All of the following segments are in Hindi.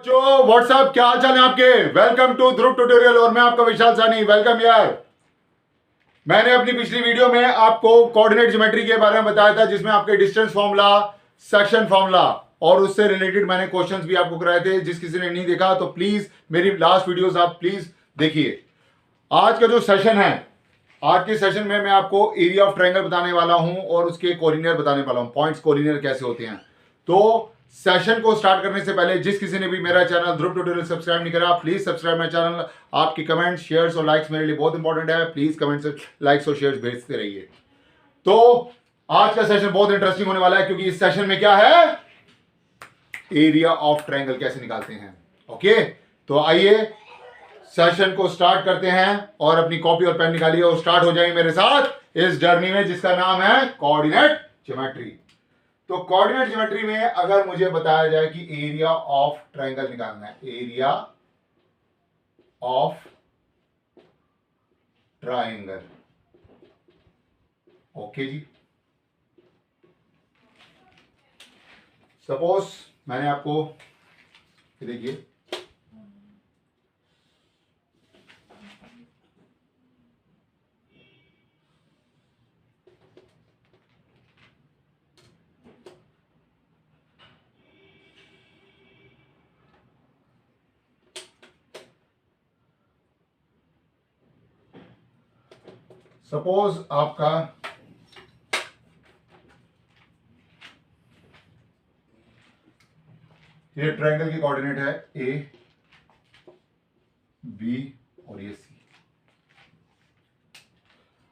जो व्हाट्सएप क्या हाल चाल है आपके। वेलकम टू ध्रुव ट्यूटोरियल और मैं आपका विशाल सानी। वेलकम यार। मैंने अपनी पिछली वीडियो में आपको कोऑर्डिनेट ज्योमेट्री के बारे में बताया था, जिसमें आपके डिस्टेंस फॉर्मूला, सेक्शन फॉर्मूला और उससे रिलेटेड मैंने क्वेश्चंस भी आपको कराए थे। जिस किसी ने नहीं देखा तो प्लीज मेरी लास्ट वीडियोस आप प्लीज देखिए। आज का जो सेशन है, आज के सेशन में मैं आपको एरिया ऑफ ट्रायंगल बताने वाला हूं और उसके कोलिनियर बताने वाला हूं, पॉइंट्स कोलिनियर कैसे होते हैं। तो सेशन को स्टार्ट करने से पहले जिस किसी ने भी मेरा चैनल ध्रुव ट्यूटोरियल सब्सक्राइब नहीं करा, प्लीज सब्सक्राइब माय चैनल। आपके कमेंट्स, शेयर्स और लाइक्स मेरे लिए बहुत इंपॉर्टेंट है। प्लीज कमेंट्स, लाइक्स और शेयर्स भेजते रहिए। तो आज का सेशन बहुत इंटरेस्टिंग होने वाला है, क्योंकि इस सेशन में क्या है, एरिया ऑफ ट्रायंगल कैसे निकालते हैं। ओके, तो आइए सेशन को स्टार्ट करते हैं और अपनी कॉपी और पेन निकालिए और स्टार्ट हो जाएंगे मेरे साथ इस जर्नी में जिसका नाम है कोऑर्डिनेट ज्योमेट्री। तो कोऑर्डिनेट ज्योमेट्री में अगर मुझे बताया जाए कि एरिया ऑफ ट्रायंगल निकालना है, एरिया ऑफ ट्रायंगल, ओके जी। सपोज मैंने आपको देखिए सपोज आपका ये ट्रायंगल की कोऑर्डिनेट है ए बी और ये सी।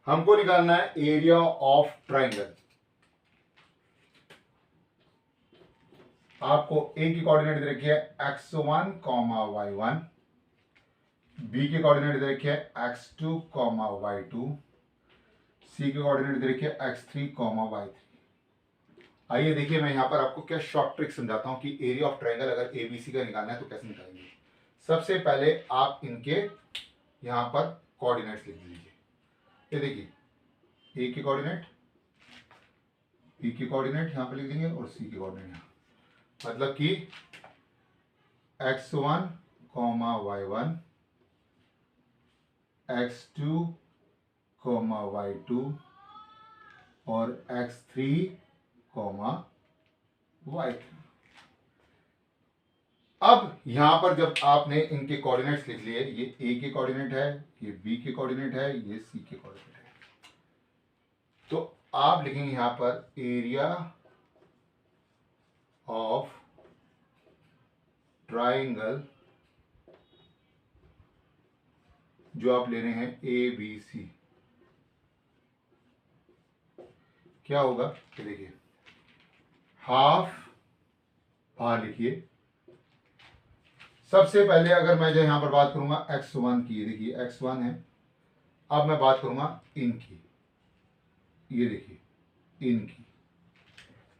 हमको निकालना है एरिया ऑफ ट्रायंगल। आपको ए की कोऑर्डिनेट दे रखी है x1, y1, बी की कोऑर्डिनेट दे रखी है x2, y2, सी की कोऑर्डिनेट दे रखी है x3, y3। आइए देखिए, मैं यहां पर आपको क्या शॉर्ट ट्रिक समझाता हूं कि एरिया ऑफ ट्रायंगल अगर एबीसी का निकालना है तो कैसे निकालेंगे। सबसे पहले आप इनके यहां पर कोऑर्डिनेट्स लिख लीजिए। ये देखिए, ए की कोऑर्डिनेट, बी की कोऑर्डिनेट यहां पर लिख देंगे और सी की कोऑर्डिनेट यहां। मतलब कि x1, y1, x2, y2 और x3, y3। अब यहां पर जब आपने इनके कोऑर्डिनेट्स लिख लिए, ये ए के कोऑर्डिनेट है, ये बी के कोऑर्डिनेट है, ये सी के कोऑर्डिनेट है, तो आप लिखेंगे यहां पर एरिया ऑफ ट्रायंगल जो आप ले रहे हैं ए बी सी, क्या होगा। ये देखिए, हाफ आर लिखिए। सबसे पहले अगर मैं जो यहां पर बात करूंगा x1 की, देखिए x1 है। अब मैं बात करूंगा इनकी, ये देखिए इनकी,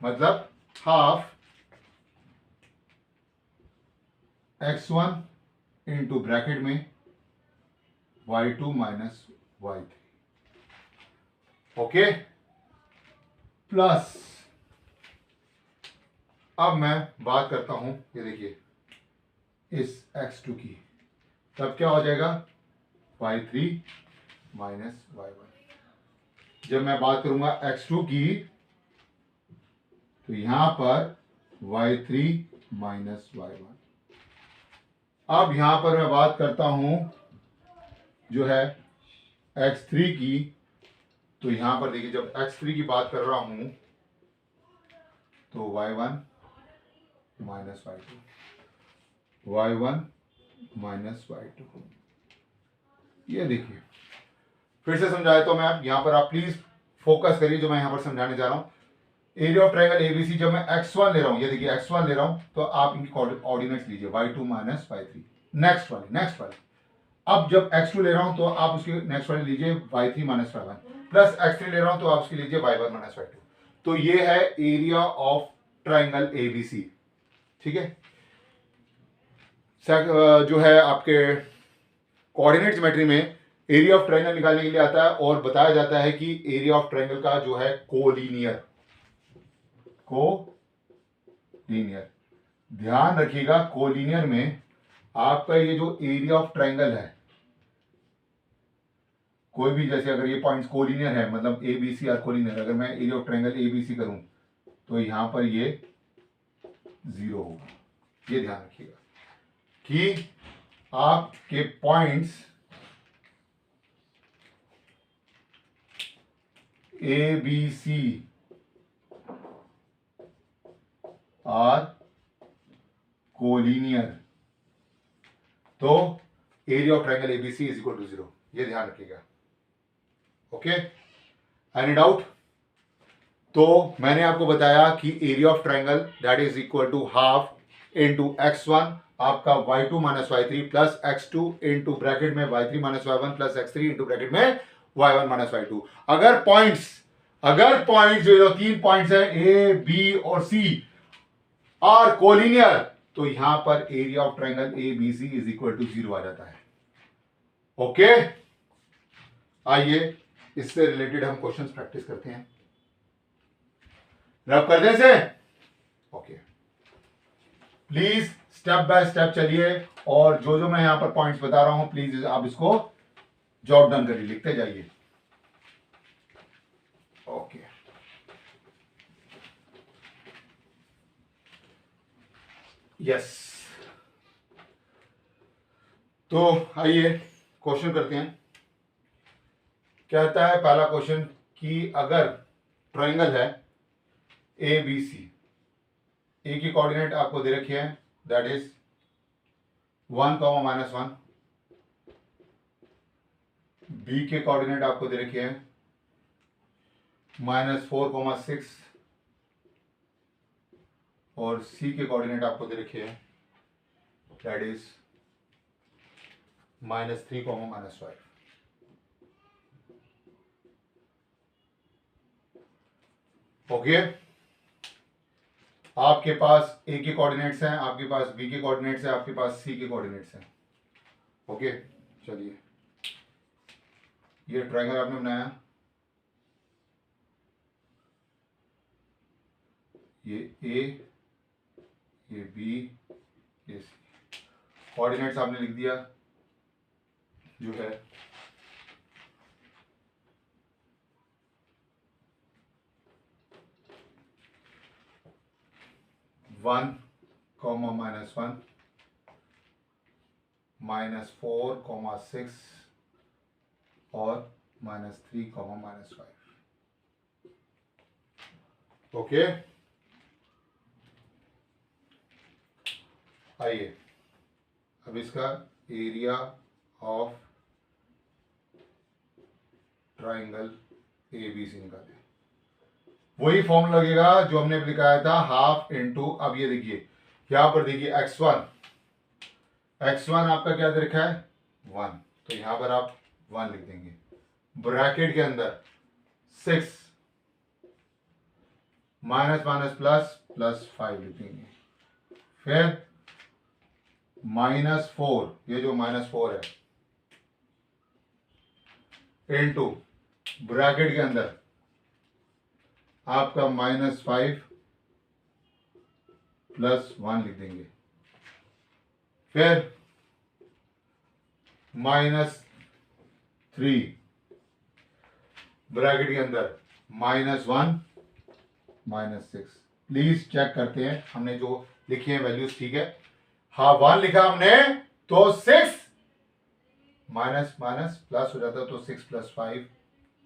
मतलब हाफ x1 इंटू ब्रैकेट में y2 minus y3, okay, plus अब मैं बात करता हूं, ये देखिए इस x2 की, तब क्या हो जाएगा y3 माइनस y1। जब मैं बात करूंगा x2 की, तो यहां पर y3 माइनस y1। अब यहां पर मैं बात करता हूं जो है x3 की, तो यहां पर देखिए जब x3 की बात कर रहा हूं तो y1 minus y2, y1 minus y2। ये देखिए, फिर से समझाए तो मैं यहां पर आप प्लीज फोकस करिए जो मैं यहां पर समझाने जा रहा हूं। एरिया ऑफ ट्रायंगल एबीसी, जब मैं x1 ले रहा हूं, ये देखिए x1 ले रहा हूं, तो आप इनकी कोऑर्डिनेट्स लीजिए y2 माइनस y3। नेक्स्ट वाली अब जब x2 ले रहा हूं तो आप उसकी नेक्स्ट वाली लीजिए y3 minus y1, plus x3 ले रहा हूं तो आप उसकी लीजिए y1 माइनस y2। तो ये है एरिया ऑफ ट्रायंगल एबीसी, ठीक है। जो है आपके कोऑर्डिनेट ज्योमेट्री में एरिया ऑफ ट्रायंगल निकालने के लिए आता है और बताया जाता है कि एरिया ऑफ ट्रायंगल का जो है कोलिनियर ध्यान रखिएगा कोलिनियर में आपका ये जो एरिया ऑफ ट्रायंगल है, कोई भी, जैसे अगर ये पॉइंट्स कोलिनियर है, मतलब A B C are collinear, अगर मैं area of triangle A B C करूं तो यहां पर ये 0 होगा। ये ध्यान रखिएगा कि आपके points A B C are collinear, तो area of triangle ABC is equal to 0। ये ध्यान रखिएगा। Okay, any doubt? तो मैंने आपको बताया कि area of triangle that is equal to half into x1 आपका y2 minus y3 plus x2 into bracket में y3 minus y1 plus x3 into bracket में y1 माइनस y2। अगर पॉइंट्स जो 3 पॉइंट्स है ए बी और सी आर कोलिनियर, तो यहां पर area of triangle A B C is equal to 0 आ जाता है। ओके, आइए इससे रिलेटेड हम क्वेश्चंस प्रैक्टिस करते हैं। रब कर दें से? Okay, please step by step चलिए, और जो जो मैं यहां पर पॉइंट्स बता रहा हूं प्लीज आप इसको जॉट डाउन करिए, लिखते जाइए। ओके, यस, तो आइए क्वेश्चन करते हैं। कहता है पहला क्वेश्चन कि अगर ट्रायंगल है ए बी सी, ए की कोऑर्डिनेट आपको दे रखी है दैट इज 1, -1, बी के कोऑर्डिनेट आपको दे रखी है -4, 6, और सी के कोऑर्डिनेट आपको दे रखे हैं दैट इज -3, -5। ओके, आपके पास ए के कोऑर्डिनेट्स हैं, आपके पास बी के कोऑर्डिनेट्स हैं, आपके पास सी के कोऑर्डिनेट्स हैं। ओके, चलिए, ये ट्रायंगल आपने बनाया, ये ए, ये बी, ये सी, कोऑर्डिनेट्स आपने लिख दिया जो है 1, -1, -4, 6 और -3, -5। ओके, आइए अब इसका area of triangle A B C निकालें। वही फॉर्मूला लगेगा जो हमने लिखाया था, हाफ इंटू, अब ये देखिए यहां पर देखिए x1 आपका क्या दे रखा है 1, तो यहां पर आप 1 लिख देंगे, ब्रैकेट के अंदर 6 -++5 लिख देंगे, फिर -4, ये जो -4 है इंटू ब्रैकेट के अंदर आपका -5 +1 लिख देंगे, फिर -3 ब्रैकेट के अंदर -1 -6। प्लीज चेक करते हैं हमने जो लिखी है वैल्यूज ठीक है। हाँ, 1 लिखा हमने तो 6 माइनस माइनस प्लस हो जाता तो 6 + 5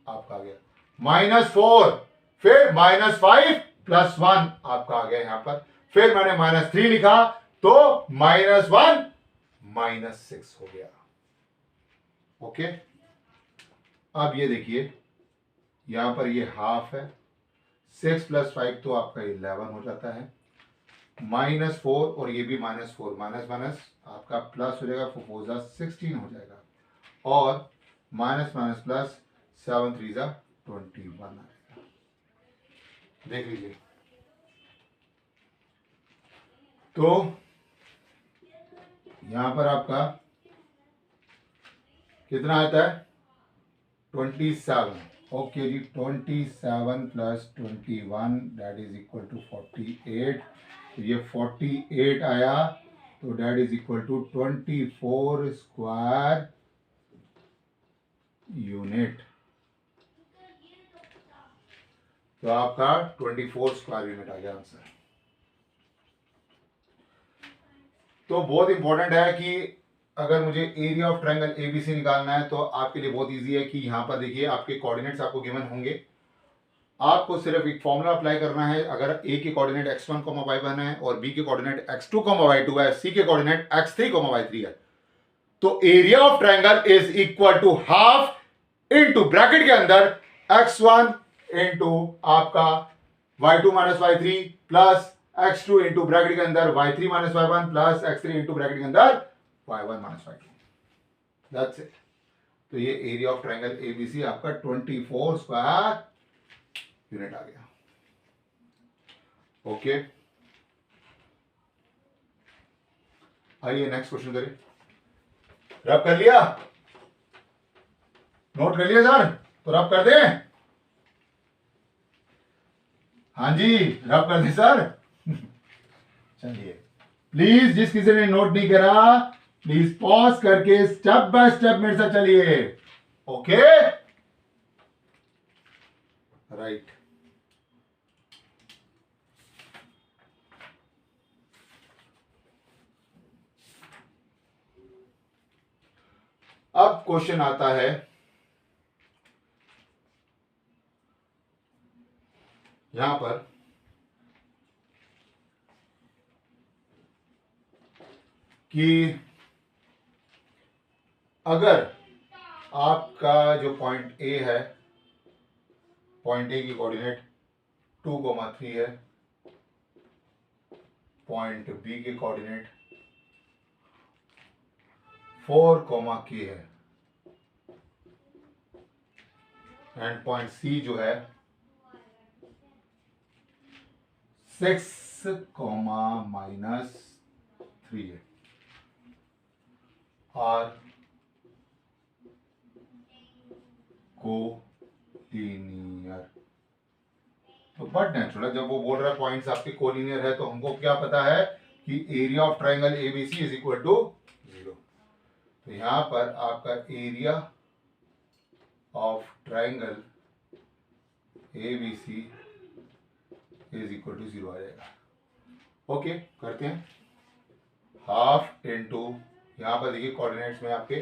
आपका आ गया -4, फिर -5 + 1 आपका आ गया यहां पर, फिर मैंने -3 लिखा तो -1 -6 हो गया। ओके, अब ये देखिए यहां पर ये हाफ है, 6 + 5 तो आपका 11 हो जाता है, -4 और ये भी -4, माइनस माइनस आपका प्लस हो जाएगा, 4 × 16 हो जाएगा, और माइनस माइनस प्लस 7 × 3 = 21 आएगा। देख लीजिए, तो यहां पर आपका कितना आता है 27। ओके जी, 27 + 21 दैट इज इक्वल टू 48, तो ये 48 आया, तो that is equal to 24 square unit. तो आपका 24 स्क्वायर यूनिट आ गया आंसर। तो बहुत इंपॉर्टेंट है कि अगर मुझे एरिया ऑफ ट्रायंगल एबीसी निकालना है तो आपके लिए बहुत इजी है कि यहां पर देखिए आपके कोऑर्डिनेट्स आपको गिवन होंगे, आपको सिर्फ एक फॉर्मूला अप्लाई करना है। अगर ए के कोऑर्डिनेट x1, y1 है और बी के कोऑर्डिनेट x2, y2 है, सी के कोऑर्डिनेट x3, y3 है, तो area of triangle is equal to half into bracket के अंदर x1 इनटू आपका y2 minus y3 plus x2 into bracket के अंदर y3 minus y1 plus x3 into bracket के अंदर y1 minus y2। That's it. तो ये एरिया ऑफ ट्रायंगल एबीसी आपका 24 स्क्वायर यूनिट आ गया। ओके, आइए नेक्स्ट क्वेश्चन करें। रब कर लिया, नोट कर लिया सर? तो रब कर दे। हाँ जी, रब कर दे सर। चलिए प्लीज, जिस किसी ने नोट नहीं करा प्लीज पॉज करके स्टेप बाय स्टेप मेरे साथ चलिए। Okay, right. अब क्वेश्चन आता है यहां पर कि अगर आपका जो पॉइंट ए है, पॉइंट ए की कोऑर्डिनेट 2,3 है, पॉइंट बी के कोऑर्डिनेट 4, k है, एंड पॉइंट सी जो है 6, -3 है, आर कोलिनियर। तो बट नेचुरल है, जब वो बोल रहा है पॉइंट्स आपके कोलिनियर है, तो हमको क्या पता है कि area of triangle ABC is equal to 0। तो यहां पर आपका area of triangle ABC is equal to 0 आ जाएगा। ओके, करते हैं। हाफ इनटू, यहां पर देखिए कोऑर्डिनेट्स में आपके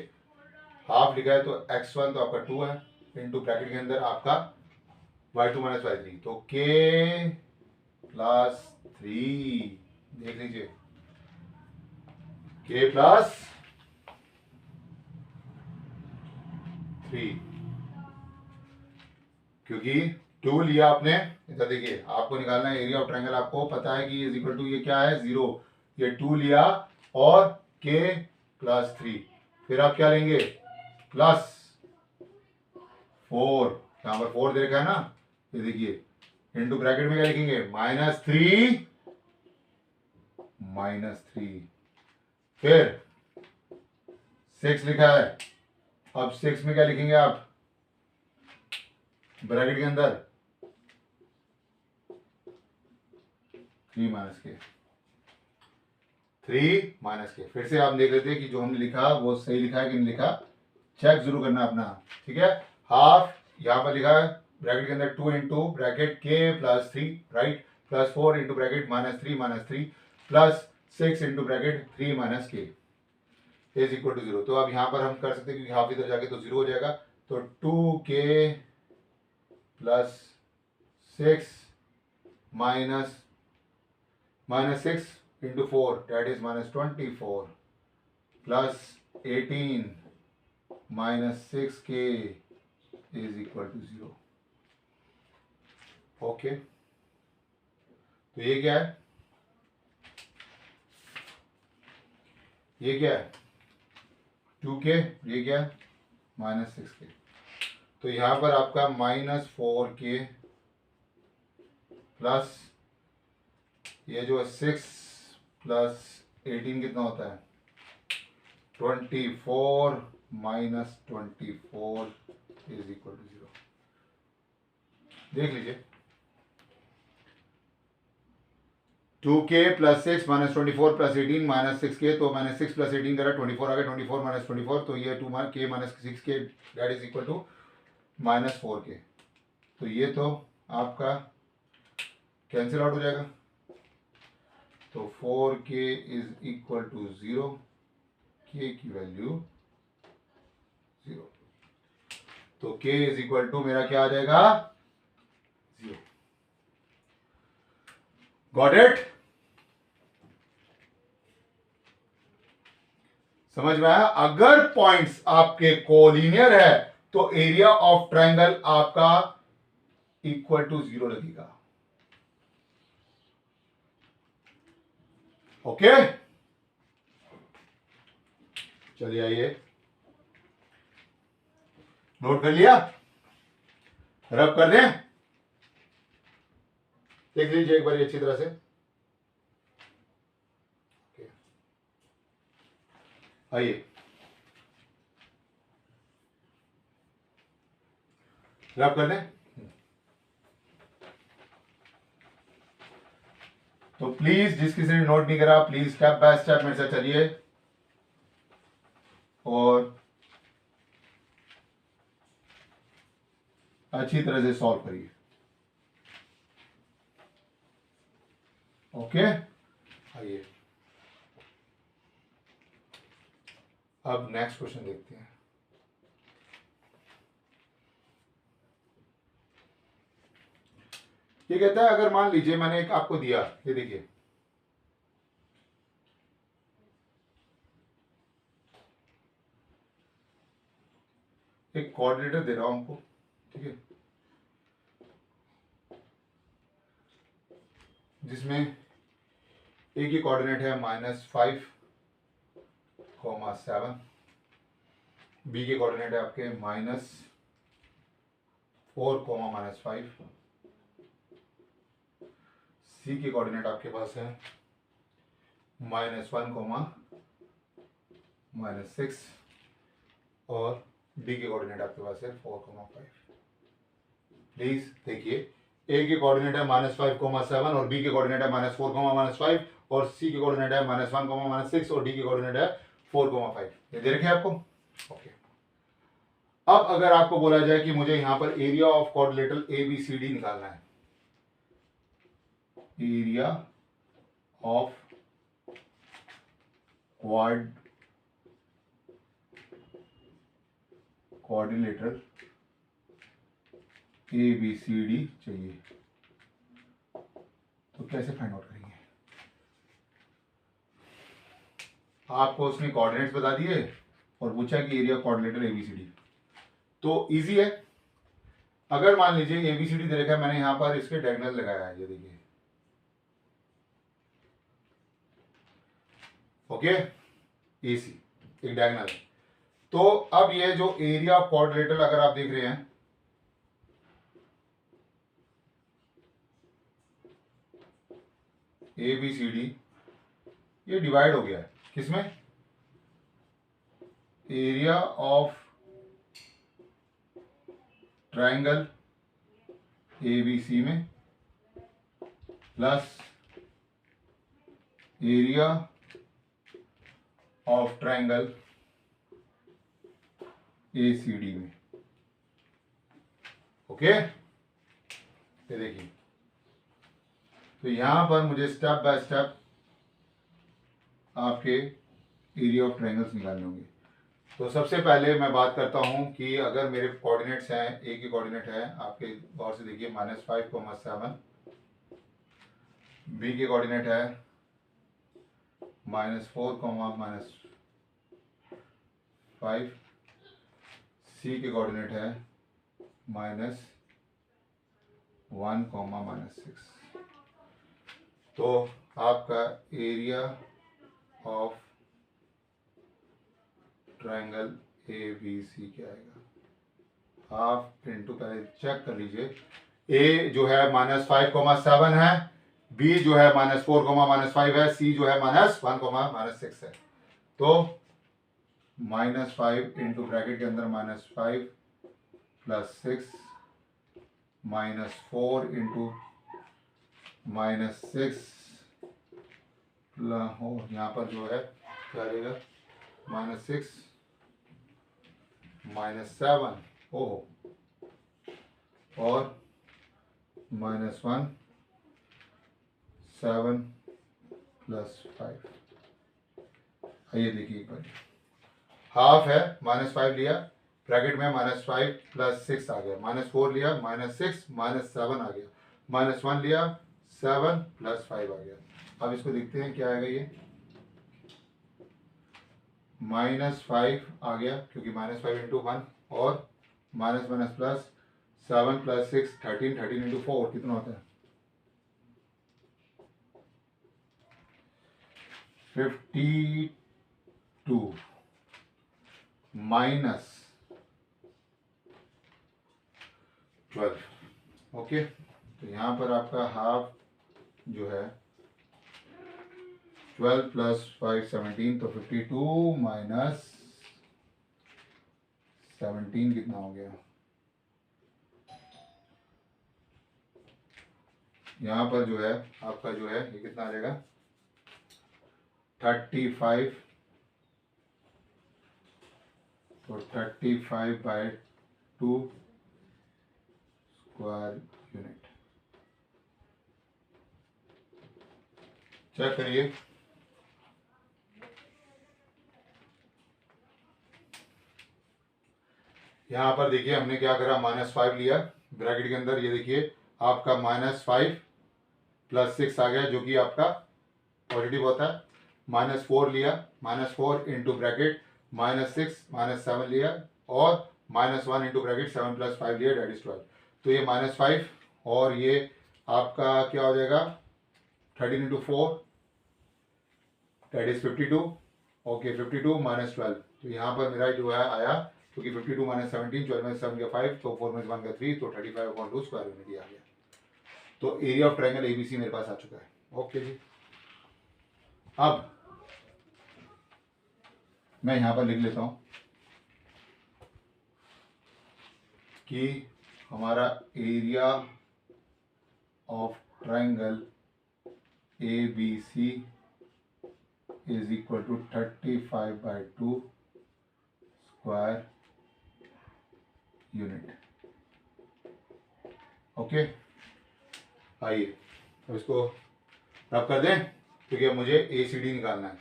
हाफ लिखा है, तो x1 तो आपका 2 है, इनटू ब्रैकेट के अंदर आपका y2 माइनस y3, तो k प्लस 3, देख लीजिए k प्लस 3, क्योंकि 2 लिया आपने। इधर देखिए, आपको निकालना है एरिया ऑफ ट्रायंगल, आपको पता है कि इज इक्वल टू ये क्या है 0, ये 2 लिया और k प्लस 3, फिर आप क्या लेंगे प्लस 4, यहां पर 4 दे रखा है ना, ये देखिए इनटू ब्रैकेट में क्या लिखेंगे -3, फिर 6 लिखा है, अब 6 में क्या लिखेंगे आप ब्रैकेट के अंदर 3 माइनस के, 3 माइनस के। फिर से आप देख लेते हैं कि जो हमने लिखा वो सही लिखा है कि नहीं लिखा, चेक जरूर करना अपना, ठीक है। हाफ यहां पर लिखा है ब्रैकेट के अंदर 2 into bracket k plus 3, right, plus 4 into bracket -3 plus 6 into bracket 3 minus के इज इक्वल टू 0। तो अब यहां पर हम कर सकते हैं क्योंकि हाफ इधर जाके तो 0 हो जाएगा, तो 2k plus 6 minus 6 into 4 that is -24 plus 18 -6k is equal to 0। Okay, तो ये क्या है, ये क्या है 2k, ये क्या है -6k। तो यहां पर आपका -4k प्लस ये जो है 6 प्लस 18 कितना होता है 24 -24 इज इक्वल टू 0। देख लीजिए 2k plus 6 minus 24 plus 18 minus 6k, तो मैंने 6 प्लस 18 करा 24 आ गया, 24 माइनस 24, तो ये 2k minus 6k that is equal to minus 4k। तो ये तो आपका कैंसिल आउट हो जाएगा, तो 4k is equal to 0, k की वैल्यू 0, तो k इज इक्वल टू मेरा क्या आ जाएगा 0। Got it? समझ में आया? अगर पॉइंट्स आपके कोलिनियर है तो एरिया ऑफ ट्रायंगल आपका इक्वल टू 0 लगेगा। ओके, चलिए आइए, नोट कर लिया, रब कर दें, देख लीजिए एक बार अच्छी तरह से। आइए, रब कर दें। तो प्लीज जिस किसी ने नोट नहीं करा, प्लीज स्टेप बाय स्टेप मेरे साथ चलिए और अच्छी तरह से सॉल्व करिए। ओके, आइए अब नेक्स्ट क्वेश्चन देखते हैं। ये कहता है अगर मान लीजिए मैंने एक आपको दिया, ये देखिए एक कोऑर्डिनेटर दे रहा हूं आपको, ठीक है, जिसमें ए की कोऑर्डिनेट है -5, 7, बी के कोऑर्डिनेट है आपके -4, -5, सी के कोऑर्डिनेट आपके पास है -1, -6 और डी के कोऑर्डिनेट आपके पास है 4, 5। प्लीज देखिए, ए के कोऑर्डिनेट है -5, 7 और बी के कोऑर्डिनेट है -4, -5 और सी के कोऑर्डिनेट है -1, -6 और डी के कोऑर्डिनेट है 4, 5। ये दे रखे आपको। ओके, अब अगर आपको बोला जाए कि मुझे यहां पर एरिया ऑफ क्वाड्रिलेटरल ABCD निकालना है, एरिया ऑफ क्वाड्रिलेटरल ABCD चाहिए, तो कैसे फाइंड आउट करेंगे? आपको उसने कोऑर्डिनेट्स बता दिए और पूछा कि एरिया क्वाड्रिलेटरल ABCD, तो इजी है। अगर मान लीजिए ABCD दे रखा है, मैंने यहां पर इसके डायगोनल लगाया है, ये देखिए, ओके, AC एक डायगोनल। तो अब ये जो एरिया ऑफ क्वाड्रिलेटरल अगर आप देख रहे हैं, ABCD ये डिवाइड हो गया है किसमें? एरिया ऑफ ट्रायंगल ABC में plus area of triangle ACD में। ओके, ये देखिए, तो यहां पर मुझे स्टेप बाय स्टेप आपके एरिया ऑफ ट्रायंगल्स निकालने होंगे। तो सबसे पहले मैं बात करता हूं कि अगर मेरे कोऑर्डिनेट्स हैं, ए के कोऑर्डिनेट है आपके, गौर से देखिए -5, 7, बी के कोऑर्डिनेट है -4, -5, सी के कोऑर्डिनेट है -1, -6। तो आपका एरिया ऑफ ट्रायंगल ABC क्या आएगा? हाफ इंटू, पहले चेक कर लीजिए, ए जो है -5, 7 है, बी जो है -4, -5 है, सी जो है -1, -6 है। तो -5 इंटू ब्रैकेट के अंदर -5 प्लस 6 -4 इंटू -6 और यहाँ पर जो है क्या रहेगा, -6 -7 ओह और -1 7 +5। आइए देखिए एक बार, हाफ है, -5 लिया, ब्रैकेट में -5 +6 आ गया, -4 लिया, -6 -7 आ गया, -1 लिया, 7 +5 आ गया। अब इसको देखते हैं क्या आएगा, ये -5 आ गया क्योंकि -5 × 1 और माइनस प्लस 7 + 6 13, 13 × 4 कितना होता है 52 -12। ओके, तो यहाँ पर आपका हाफ जो है 12 + 5 17, तो 52 - 17 कितना हो गया, यहाँ पर जो है आपका जो है ये कितना आ जाएगा 35, तो 35/2 स्क्वायर यूनिट। चेक करिए, यहाँ पर देखिए हमने क्या करा, -5 लिया ब्रैकेट के अंदर, ये देखिए आपका -5 + 6 आ गया जो कि आपका पॉजिटिव होता है, -4 लिया, -4 × ब्रैकेट -6 -7 लिया और -1 × ब्रैकेट 7 + 5 लिया, डेट इज 12। तो ये -5 और ये आपका क्या हो जाएगा 13 × 4 डेट इज 52। ओके, 52 - 12, तो यहाँ पर मेरा जो है आया क्योंकि 52 - 17, 12 में 7 का 5, तो 4 में 1 का 3, तो 35/2 स्क्वायर यूनिट आ गया। तो एरिया ऑफ ट्रायंगल एबीसी मेरे पास आ चुका है। ओके जी, अब मैं यहां पर लिख लेता हूं कि हमारा area of triangle ABC is equal to 35/2 square unit. Okay, आइए अब इसको रब कर दें क्योंकि अब मुझे ACD निकालना है,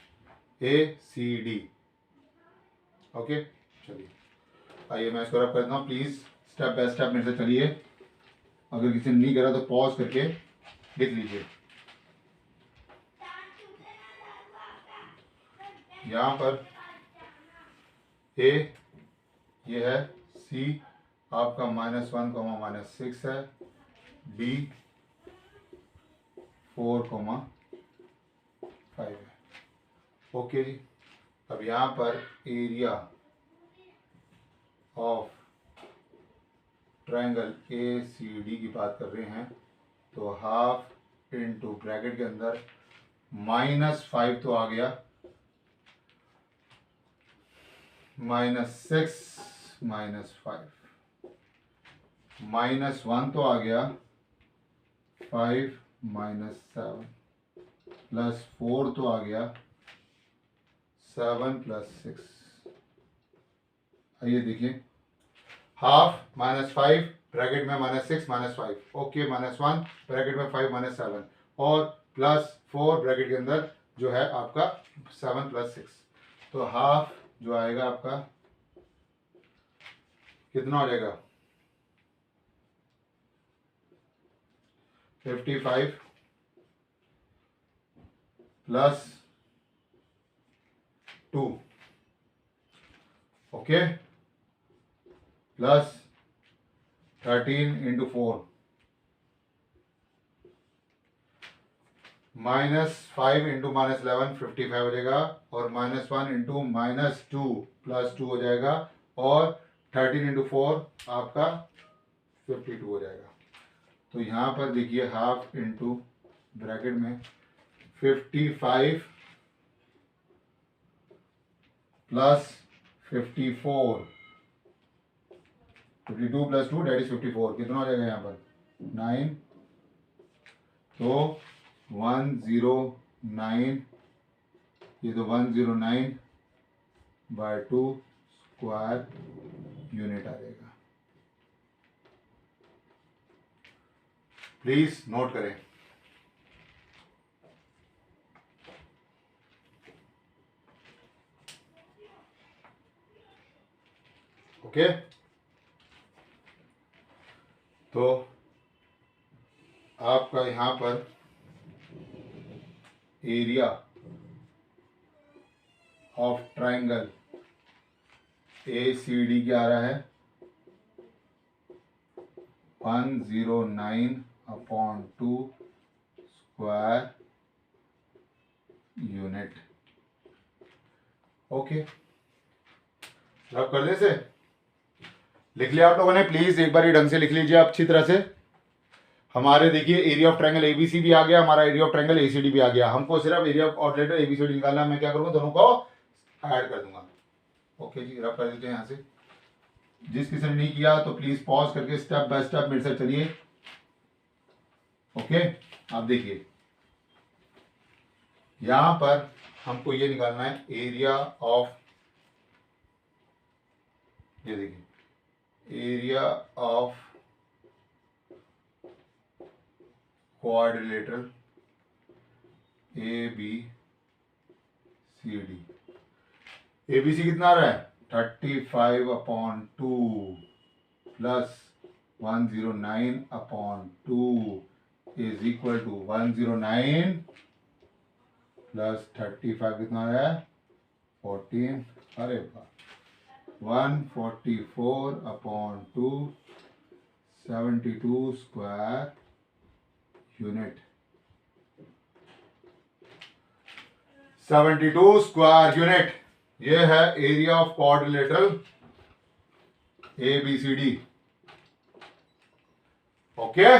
ACD। ओके, चलिए आइए मैं इसको रब करता हूँ, प्लीज स्टेप बाय स्टेप मेरे से चलिए, अगर किसी ने नहीं करा तो पॉज करके लिख लीजिए। यहाँ पर A ये है, C आपका -1, -6 है, D 4, 5 है। ओके जी, अब यहाँ पर एरिया ऑफ ट्रायंगल ACD की बात कर रहे हैं, तो हाफ इंटू ब्रैकेट के अंदर -5 तो आ गया, -6 -5, -1 तो आ गया 5 -7, +4 तो आ गया 7 + 6। आइए देखिए, हाफ -5 ब्रैकेट में -6 -5, ओके, -1 ब्रैकेट में 5 -7 और +4 ब्रैकेट के अंदर जो है आपका 7 + 6, तो हाफ जो आएगा आपका कितना हो जाएगा 55 + 2, ओके, +13 × 4 -5 × -11 55 हो जाएगा और -1 × -2 +2 हो जाएगा और 13 × 4 आपका 52 हो जाएगा। तो यहाँ पर देखिए हाफ इंटू ब्रैकेट में 55 + 54, 52 + 2 डेट इज 54, कितना हो जाएगा यहाँ पर 9, तो 109 ये तो 109/2 स्क्वायर यूनिट आ जाएगा। प्लीज नोट करें। ओके, तो आपका यहां पर एरिया ऑफ ट्राइंगल ACD क्या आ रहा है? 109/2 स्क्वायर यूनिट। ओके, रब कर दे से लिख लिया आप लोगों ने? प्लीज एक बार ढंग से लिख लीजिए आप अच्छी तरह से। हमारे देखिए एरिया ऑफ ट्रायंगल ABC भी आ गया, हमारा एरिया ऑफ ट्रायंगल ACD भी आ गया। हमको सिर्फ एरिया ऑफ क्वाड्रिलेटरल ABCD निकालना है। मैं क्या करूंगा, दोनों को ऐड कर दूंगा। ओके जी, रब कर देते हैं यहाँ से। जिस किसी ने नहीं किया तो प्लीज पॉज करके स्टेप बाय स्टेप मेरे साथ चलिए। ओके, आप देखिए यहां पर हमको ये निकालना है एरिया ऑफ, ये देखिए area of quadrilateral ABCD। ABC कितना आ रहा है? 35/2 plus 109/2 is equal to 109 plus 35 कितना आ रहा है? 14। अरे वाह, 144/2 72 स्क्वायर यूनिट। 72 स्क्वायर यूनिट, ये है area of quadrilateral ABCD। Okay,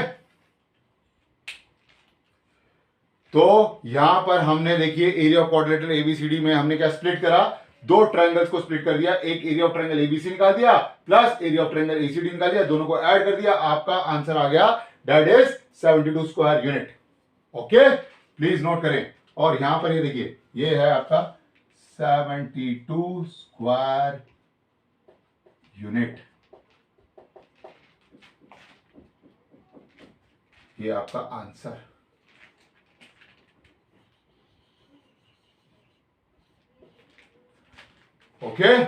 तो यहां पर हमने देखिए एरिया ऑफ क्वाड्रिलेटरल ABCD में हमने क्या स्प्लिट करा? दो ट्रायंगल्स को स्प्लिट कर दिया। एक एरिया ऑफ ट्रायंगल ABC निकाल दिया plus area of triangle ACD निकाल दिया, दोनों को ऐड कर दिया। आपका आंसर आ गया, that is 72 square unit. Okay, please note करें। और यहां पर ये देखिए, ये है आपका 72 स्क्वायर यूनिट। ये आपका आंसर। ओके,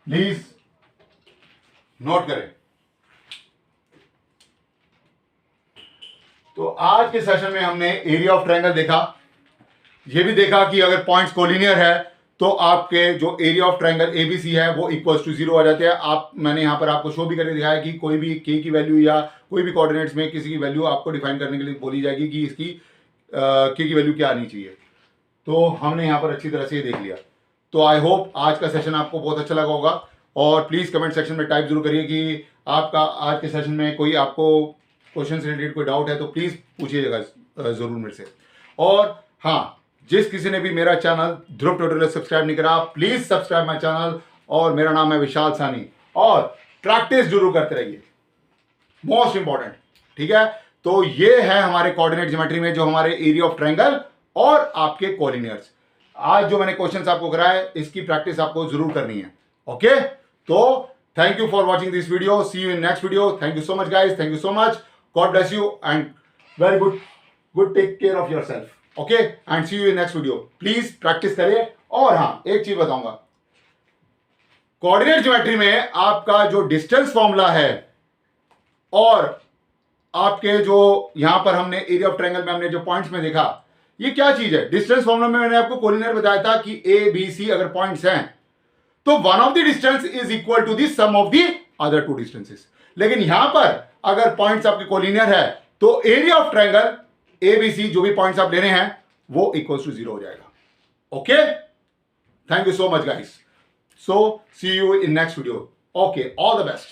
प्लीज नोट करें। तो आज के सेशन में हमने एरिया ऑफ ट्रायंगल देखा। ये भी देखा कि अगर पॉइंट्स कोलिनियर है तो आपके जो एरिया ऑफ ट्रायंगल ABC है वो इक्वल्स टू 0 आ जाते हैं। मैंने यहां पर आपको शो भी करके दिखाया कि कोई भी K की वैल्यू या कोई भी कोऑर्डिनेट्स में किसी की वैल्यू आपको डिफाइन करने के लिए बोली जाएगी कि इसकी K की वैल्यू क्या आनी चाहिए। तो हमने यहाँ पर अच्छी तरह से ये देख लिया। तो आई होप आज का सेशन आपको बहुत अच्छा लगा होगा। और प्लीज़ कमेंट सेक्शन में टाइप जरूर करिए कि आपका आज के सेशन में कोई आपको क्वेश्चन से रिलेटेड कोई डाउट है तो प्लीज़ पूछिएगा ज़रूर मेरे से। और हाँ, जिस किसी ने भी मेरा चैनल ध्रुव ट्यूटोरियल सब्सक्राइब नहीं करा, प्लीज़ सब्सक्राइब माई चैनल। और मेरा नाम है विशाल सानी। और प्रैक्टिस जरूर करते रहिए, मोस्ट इंपॉर्टेंट। ठीक है, तो ये है हमारे कोऑर्डिनेट ज्योमेट्री में जो हमारे एरिया ऑफ ट्रायंगल और आपके कोलिनियर्स। आज जो मैंने क्वेश्चंस आपको कराए इसकी प्रैक्टिस आपको जरूर करनी है। ओके, तो thank you for watching this video. See you in next video. Thank you so much guys, thank you so much. God bless you and very good take care of yourself. Okay, and see you in next video. Please practice करिए। और हाँ, एक चीज बताऊंगा, कोऑर्डिनेट ज्योमेट्री में आपका जो डिस्टेंस फॉर्मूला है और आपके जो यहां पर हमने एरिया ऑफ ट्रायंगल में हमने जो पॉइंट्स में देखा, ये क्या चीज है? डिस्टेंस फॉर्मूला में मैंने आपको कोलिनियर बताया था कि ABC अगर पॉइंट्स हैं तो one of the distance is equal to the sum of the other two distances. लेकिन यहां पर अगर पॉइंट्स आपके कोलिनियर है तो एरिया ऑफ ट्रायंगल ABC जो भी पॉइंट्स आप ले रहे हैं वो इक्वल टू 0 हो जाएगा। Okay, thank you so much guys. So see you in next video. Okay, all the best.